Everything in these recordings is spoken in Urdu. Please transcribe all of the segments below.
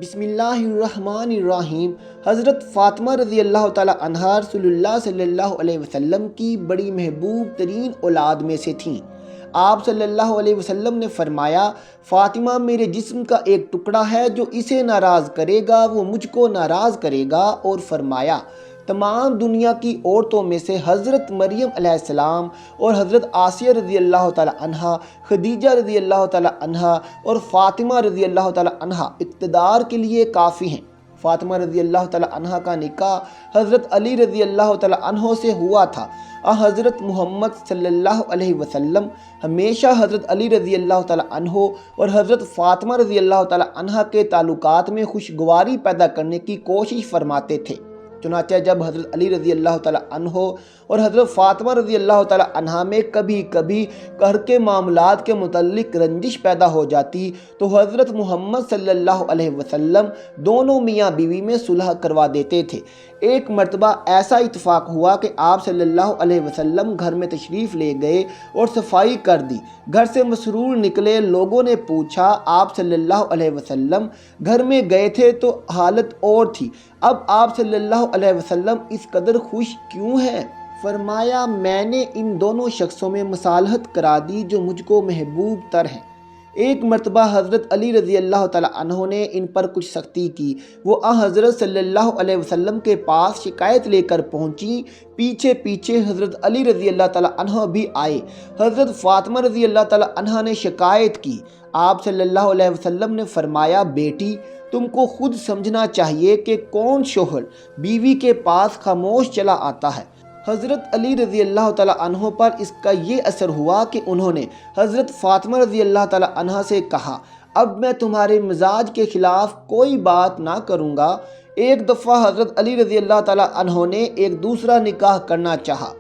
بسم اللہ الرحمن الرحیم۔ حضرت فاطمہ رضی اللہ تعالی عنہا رسول اللہ صلی اللہ علیہ وسلم کی بڑی محبوب ترین اولاد میں سے تھیں۔ آپ صلی اللہ علیہ وسلم نے فرمایا، فاطمہ میرے جسم کا ایک ٹکڑا ہے، جو اسے ناراض کرے گا وہ مجھ کو ناراض کرے گا، اور فرمایا تمام دنیا کی عورتوں میں سے حضرت مریم علیہ السلام اور حضرت آسیہ رضی اللہ تعالی عنہا، خدیجہ رضی اللہ تعالی عنہا اور فاطمہ رضی اللہ تعالی عنہا اقتدار کے لیے کافی ہیں۔ فاطمہ رضی اللہ تعالی عنہا کا نکاح حضرت علی رضی اللہ تعالی عنہ سے ہوا تھا۔ حضرت محمد صلی اللہ علیہ وسلم ہمیشہ حضرت علی رضی اللہ تعالی عنہ اور حضرت فاطمہ رضی اللہ تعالی عنہا کے تعلقات میں خوشگواری پیدا کرنے کی کوشش فرماتے تھے۔ چنانچہ جب حضرت علی رضی اللہ تعالی عنہ اور حضرت فاطمہ رضی اللہ تعالی عنہا میں کبھی کبھی گھر کے معاملات کے متعلق رنجش پیدا ہو جاتی تو حضرت محمد صلی اللہ علیہ وسلم دونوں میاں بیوی میں صلح کروا دیتے تھے۔ ایک مرتبہ ایسا اتفاق ہوا کہ آپ صلی اللہ علیہ وسلم گھر میں تشریف لے گئے اور صفائی کر دی۔ گھر سے مسرور نکلے لوگوں نے پوچھا، آپ صلی اللہ علیہ وسلم گھر میں گئے تھے تو حالت اور تھی، اب آپ صلی اللہ علیہ وسلم اس قدر خوش کیوں ہیں؟ فرمایا، میں نے ان دونوں شخصوں میں مصالحت کرا دی جو مجھ کو محبوب تر ہیں۔ ایک مرتبہ حضرت علی رضی اللہ تعالی عنہ نے ان پر کچھ سختی کی۔ وہ حضرت صلی اللہ علیہ وسلم کے پاس شکایت لے کر پہنچی۔ پیچھے پیچھے حضرت علی رضی اللہ تعالی عنہ بھی آئے۔ حضرت فاطمہ رضی اللہ تعالی عنہ نے شکایت کی۔ آپ صلی اللہ علیہ وسلم نے فرمایا، بیٹی تم کو خود سمجھنا چاہیے کہ کون شوہر بیوی کے پاس خاموش چلا آتا ہے۔ حضرت علی رضی اللہ تعالی عنہ پر اس کا یہ اثر ہوا کہ انہوں نے حضرت فاطمہ رضی اللہ تعالی عنہ سے کہا، اب میں تمہارے مزاج کے خلاف کوئی بات نہ کروں گا۔ ایک دفعہ حضرت علی رضی اللہ تعالی عنہ نے ایک دوسرا نکاح کرنا چاہا۔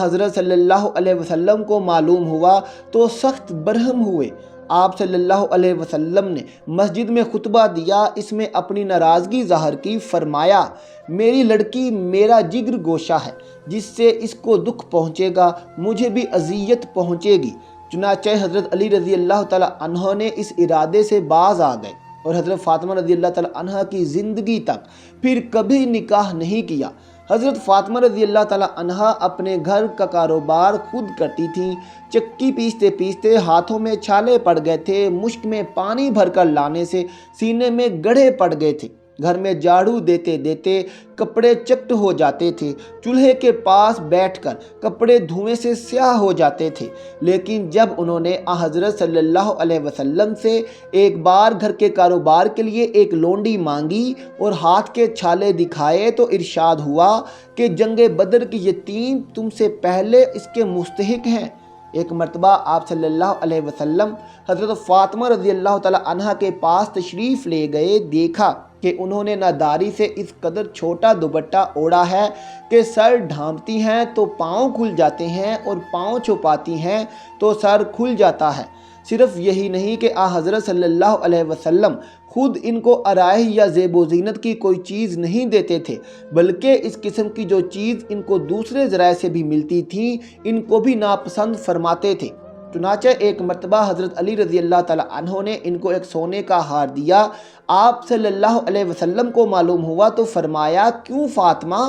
حضرت صلی اللہ علیہ وسلم کو معلوم ہوا تو سخت برہم ہوئے۔ آپ صلی اللہ علیہ وسلم نے مسجد میں خطبہ دیا، اس میں اپنی ناراضگی ظاہر کی۔ فرمایا، میری لڑکی میرا جگر گوشہ ہے، جس سے اس کو دکھ پہنچے گا مجھے بھی اذیت پہنچے گی۔ چنانچہ حضرت علی رضی اللہ تعالی عنہ نے اس ارادے سے باز آ گئے اور حضرت فاطمہ رضی اللہ تعالی عنہ کی زندگی تک پھر کبھی نکاح نہیں کیا۔ حضرت فاطمہ رضی اللہ تعالی عنہا اپنے گھر کا کاروبار خود کرتی تھیں۔ چکی پیستے پیستے ہاتھوں میں چھالے پڑ گئے تھے، مشک میں پانی بھر کر لانے سے سینے میں گڑھے پڑ گئے تھے۔ گھر میں جھاڑو دیتے دیتے کپڑے چٹ ہو جاتے تھے۔ چولہے کے پاس بیٹھ کر کپڑے دھوئیں سے سیاہ ہو جاتے تھے۔ لیکن جب انہوں نے حضرت صلی اللہ علیہ وسلم سے ایک بار گھر کے کاروبار کے لیے ایک لونڈی مانگی اور ہاتھ کے چھالے دکھائے تو ارشاد ہوا کہ جنگ بدر کی یتیم تم سے پہلے اس کے مستحق ہیں۔ ایک مرتبہ آپ صلی اللہ علیہ وسلم حضرت فاطمہ رضی اللہ تعالی عنہا کے پاس تشریف لے گئے۔ دیکھا کہ انہوں نے ناداری سے اس قدر چھوٹا دوپٹہ اوڑھا ہے کہ سر ڈھانپتی ہیں تو پاؤں کھل جاتے ہیں اور پاؤں چھپاتی ہیں تو سر کھل جاتا ہے۔ صرف یہی نہیں کہ حضرت صلی اللہ علیہ وسلم خود ان کو آرائش یا زیب و زینت کی کوئی چیز نہیں دیتے تھے، بلکہ اس قسم کی جو چیز ان کو دوسرے ذرائع سے بھی ملتی تھی ان کو بھی ناپسند فرماتے تھے۔ چنانچہ ایک مرتبہ حضرت علی رضی اللہ تعالی عنہ نے ان کو ایک سونے کا ہار دیا۔ آپ صلی اللہ علیہ وسلم کو معلوم ہوا تو فرمایا، کیوں فاطمہ،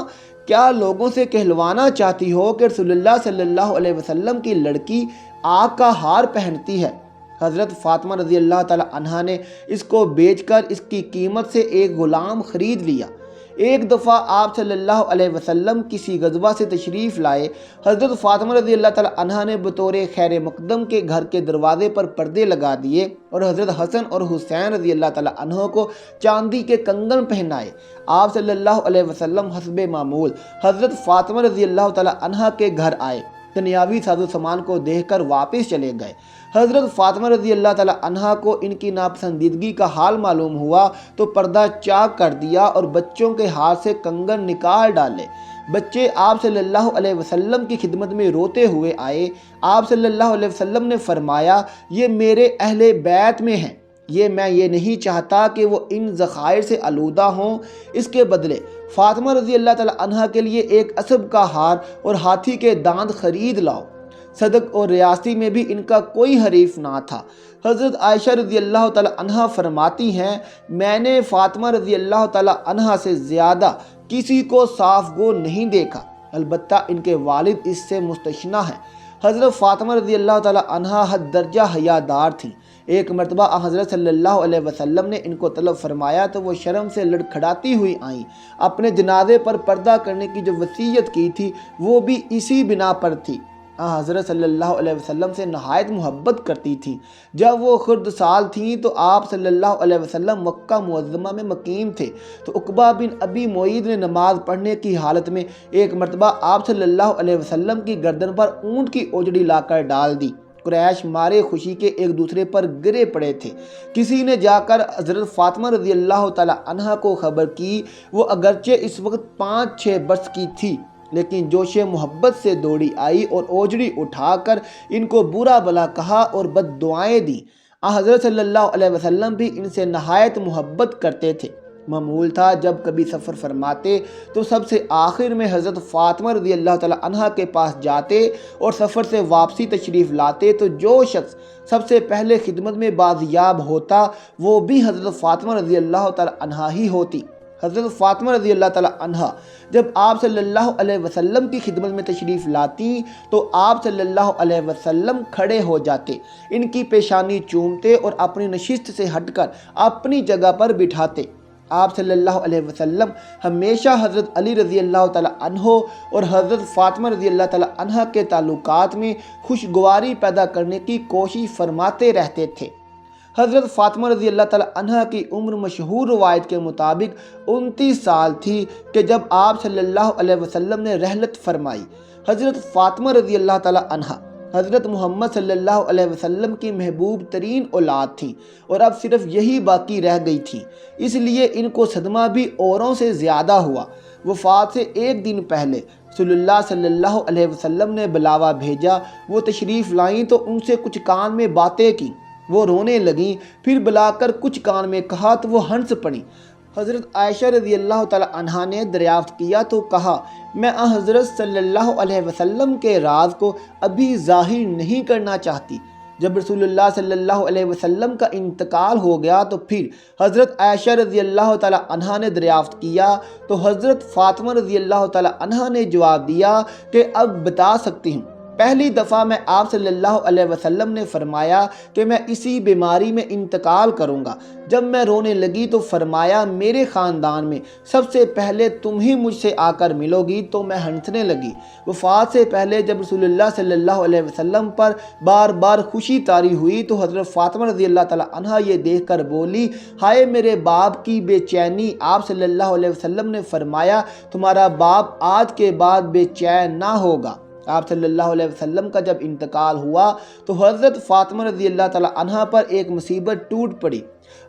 کیا لوگوں سے کہلوانا چاہتی ہو کہ رسول اللہ صلی اللہ علیہ وسلم کی لڑکی آگ کا ہار پہنتی ہے؟ حضرت فاطمہ رضی اللہ تعالی عنہا نے اس کو بیچ کر اس کی قیمت سے ایک غلام خرید لیا۔ ایک دفعہ آپ صلی اللہ علیہ وسلم کسی غزوہ سے تشریف لائے۔ حضرت فاطمہ رضی اللہ تعالی عنہا نے بطور خیر مقدم کے گھر کے دروازے پر پردے لگا دیے اور حضرت حسن اور حسین رضی اللہ تعالی عنہ کو چاندی کے کنگن پہنائے۔ آپ صلی اللہ علیہ وسلم حسب معمول حضرت فاطمہ رضی اللہ تعالی عنہا کے گھر آئے۔ دنیاوی ساز و سامان کو دیکھ کر واپس چلے گئے۔ حضرت فاطمہ رضی اللہ تعالی عنہا کو ان کی ناپسندیدگی کا حال معلوم ہوا تو پردہ چاک کر دیا اور بچوں کے ہاتھ سے کنگن نکال ڈالے۔ بچے آپ صلی اللہ علیہ وسلم کی خدمت میں روتے ہوئے آئے۔ آپ صلی اللہ علیہ وسلم نے فرمایا، یہ میرے اہل بیت میں ہیں، میں یہ نہیں چاہتا کہ وہ ان ذخائر سے آلودہ ہوں، اس کے بدلے فاطمہ رضی اللہ تعالی عنہا کے لیے ایک اسب کا ہار اور ہاتھی کے دانت خرید لاؤ۔ صدق اور ریاستی میں بھی ان کا کوئی حریف نہ تھا۔ حضرت عائشہ رضی اللہ تعالی عنہا فرماتی ہیں، میں نے فاطمہ رضی اللہ تعالی عنہا سے زیادہ کسی کو صاف گو نہیں دیکھا، البتہ ان کے والد اس سے مستثنیٰ ہیں۔ حضرت فاطمہ رضی اللہ تعالی عنہا حد درجہ حیادار تھیں۔ ایک مرتبہ حضرت صلی اللہ علیہ وسلم نے ان کو طلب فرمایا تو وہ شرم سے لڑکھڑاتی ہوئی آئیں۔ اپنے جنازے پر پردہ کرنے کی جو وصیت کی تھی وہ بھی اسی بنا پر تھی۔ حضرت صلی اللہ علیہ وسلم سے نہایت محبت کرتی تھیں۔ جب وہ خرد سال تھیں تو آپ صلی اللہ علیہ وسلم مکہ معظمہ میں مقیم تھے، تو عقبہ بن ابی معیط نے نماز پڑھنے کی حالت میں ایک مرتبہ آپ صلی اللہ علیہ وسلم کی گردن پر اونٹ کی اوجڑی لا کر ڈال دی۔ قریش مارے خوشی کے ایک دوسرے پر گرے پڑے تھے۔ کسی نے جا کر حضرت فاطمہ رضی اللہ تعالی عنہا کو خبر کی۔ وہ اگرچہ اس وقت 5-6 برس کی تھی، لیکن جوش محبت سے دوڑی آئی اور اوجڑی اٹھا کر ان کو برا بھلا کہا اور بد دعائیں دیں۔ حضرت صلی اللہ علیہ وسلم بھی ان سے نہایت محبت کرتے تھے۔ معمول تھا جب کبھی سفر فرماتے تو سب سے آخر میں حضرت فاطمہ رضی اللہ تعالی عنہا کے پاس جاتے اور سفر سے واپسی تشریف لاتے تو جو شخص سب سے پہلے خدمت میں بازیاب ہوتا وہ بھی حضرت فاطمہ رضی اللہ تعالی عنہا ہی ہوتی۔ حضرت فاطمہ رضی اللہ تعالی عنہا جب آپ صلی اللہ علیہ وسلم کی خدمت میں تشریف لاتی تو آپ صلی اللہ علیہ وسلم کھڑے ہو جاتے، ان کی پیشانی چومتے اور اپنی نشست سے ہٹ کر اپنی جگہ پر بٹھاتے۔ آپ صلی اللہ علیہ وسلم ہمیشہ حضرت علی رضی اللہ تعالی عنہ اور حضرت فاطمہ رضی اللہ تعالی عنہ کے تعلقات میں خوشگواری پیدا کرنے کی کوشش فرماتے رہتے تھے۔ حضرت فاطمہ رضی اللہ تعالی عنہ کی عمر مشہور روایت کے مطابق 29 سال تھی کہ جب آپ صلی اللہ علیہ وسلم نے رحلت فرمائی۔ حضرت فاطمہ رضی اللہ تعالی عنہ حضرت محمد صلی اللہ علیہ وسلم کی محبوب ترین اولاد تھیں اور اب صرف یہی باقی رہ گئی تھیں، اس لیے ان کو صدمہ بھی اوروں سے زیادہ ہوا۔ وفات سے ایک دن پہلے رسول اللہ صلی اللہ علیہ وسلم نے بلاوا بھیجا۔ وہ تشریف لائیں تو ان سے کچھ کان میں باتیں کیں، وہ رونے لگیں، پھر بلا کر کچھ کان میں کہا تو وہ ہنس پڑیں۔ حضرت عائشہ رضی اللہ تعالی عنہا نے دریافت کیا تو کہا، میں حضرت صلی اللہ علیہ وسلم کے راز کو ابھی ظاہر نہیں کرنا چاہتی۔ جب رسول اللہ صلی اللہ علیہ وسلم کا انتقال ہو گیا تو پھر حضرت عائشہ رضی اللہ تعالی عنہا نے دریافت کیا تو حضرت فاطمہ رضی اللہ تعالی عنہا نے جواب دیا کہ اب بتا سکتی ہوں۔ پہلی دفعہ میں آپ صلی اللہ علیہ وسلم نے فرمایا کہ میں اسی بیماری میں انتقال کروں گا۔ جب میں رونے لگی تو فرمایا، میرے خاندان میں سب سے پہلے تم ہی مجھ سے آ کر ملو گی، تو میں ہنسنے لگی۔ وفات سے پہلے جب رسول اللہ صلی اللہ علیہ وسلم پر بار بار خوشی طاری ہوئی تو حضرت فاطمہ رضی اللہ تعالی عنہا یہ دیکھ کر بولی، ہائے میرے باپ کی بے چینی۔ آپ صلی اللہ علیہ وسلم نے فرمایا، تمہارا باپ آج کے بعد بے چین نہ ہوگا۔ آپ صلی اللہ علیہ وسلم کا جب انتقال ہوا تو حضرت فاطمہ رضی اللہ تعالی عنہا پر ایک مصیبت ٹوٹ پڑی۔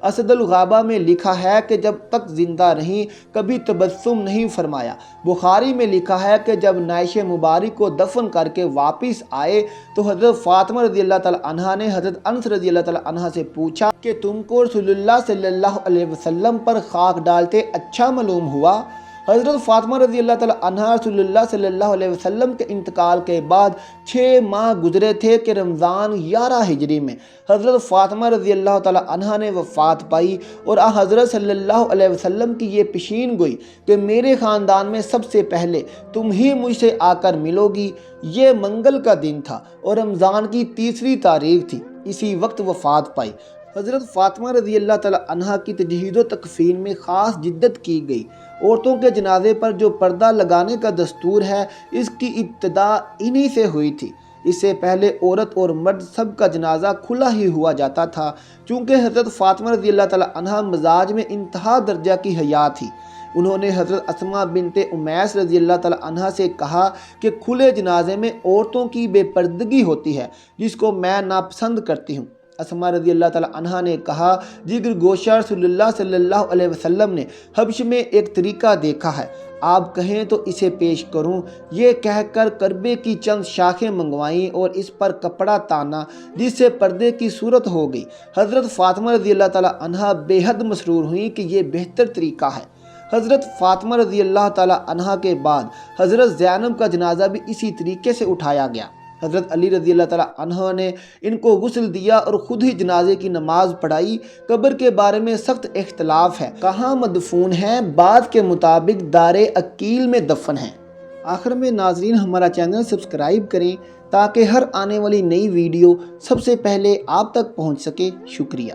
اسد الغابہ میں لکھا ہے کہ جب تک زندہ رہیں کبھی تبسم نہیں فرمایا۔ بخاری میں لکھا ہے کہ جب نعش مبارک کو دفن کر کے واپس آئے تو حضرت فاطمہ رضی اللہ تعالی عنہا نے حضرت انس رضی اللہ تعالی عنہا سے پوچھا کہ تم کو رسول اللہ صلی اللہ علیہ وسلم پر خاک ڈالتے اچھا معلوم ہوا؟ حضرت فاطمہ رضی اللہ تعالی عنہا رسول اللہ صلی اللہ علیہ وسلم کے انتقال کے بعد 6 ماہ گزرے تھے کہ رمضان 11 ہجری میں حضرت فاطمہ رضی اللہ تعالی عنہا نے وفات پائی، اور حضرت صلی اللہ علیہ وسلم کی یہ پیشین گوئی کہ میرے خاندان میں سب سے پہلے تم ہی مجھ سے آ کر ملو گی۔ یہ منگل کا دن تھا اور رمضان کی 3 تاریخ تھی، اسی وقت وفات پائی۔ حضرت فاطمہ رضی اللہ تعالی عنہا کی تجہیز و تکفین میں خاص جدت کی گئی۔ عورتوں کے جنازے پر جو پردہ لگانے کا دستور ہے، اس کی ابتدا انہی سے ہوئی تھی۔ اس سے پہلے عورت اور مرد سب کا جنازہ کھلا ہی ہوا جاتا تھا، چونکہ حضرت فاطمہ رضی اللہ تعالی عنہا مزاج میں انتہا درجہ کی حیا تھی۔ انہوں نے حضرت اسماء بنت امیس رضی اللہ تعالی عنہا سے کہا کہ کھلے جنازے میں عورتوں کی بے پردگی ہوتی ہے، جس کو میں ناپسند کرتی ہوں۔ اسماء رضی اللہ تعالی عنہا نے کہا، جگر گوشہ رسول اللہ صلی اللہ علیہ وسلم نے حبش میں ایک طریقہ دیکھا ہے، آپ کہیں تو اسے پیش کروں۔ یہ کہہ کر کربے کی چند شاخیں منگوائیں اور اس پر کپڑا تانا، جس سے پردے کی صورت ہو گئی۔ حضرت فاطمہ رضی اللہ تعالی عنہا بے حد مسرور ہوئیں کہ یہ بہتر طریقہ ہے۔ حضرت فاطمہ رضی اللہ تعالی عنہا کے بعد حضرت زینب کا جنازہ بھی اسی طریقے سے اٹھایا گیا۔ حضرت علی رضی اللہ تعالیٰ عنہ نے ان کو غسل دیا اور خود ہی جنازے کی نماز پڑھائی۔ قبر کے بارے میں سخت اختلاف ہے، کہاں مدفون ہیں؟ بعض کے مطابق دار عقیل میں دفن ہیں۔ آخر میں ناظرین ہمارا چینل سبسکرائب کریں تاکہ ہر آنے والی نئی ویڈیو سب سے پہلے آپ تک پہنچ سکے۔ شکریہ۔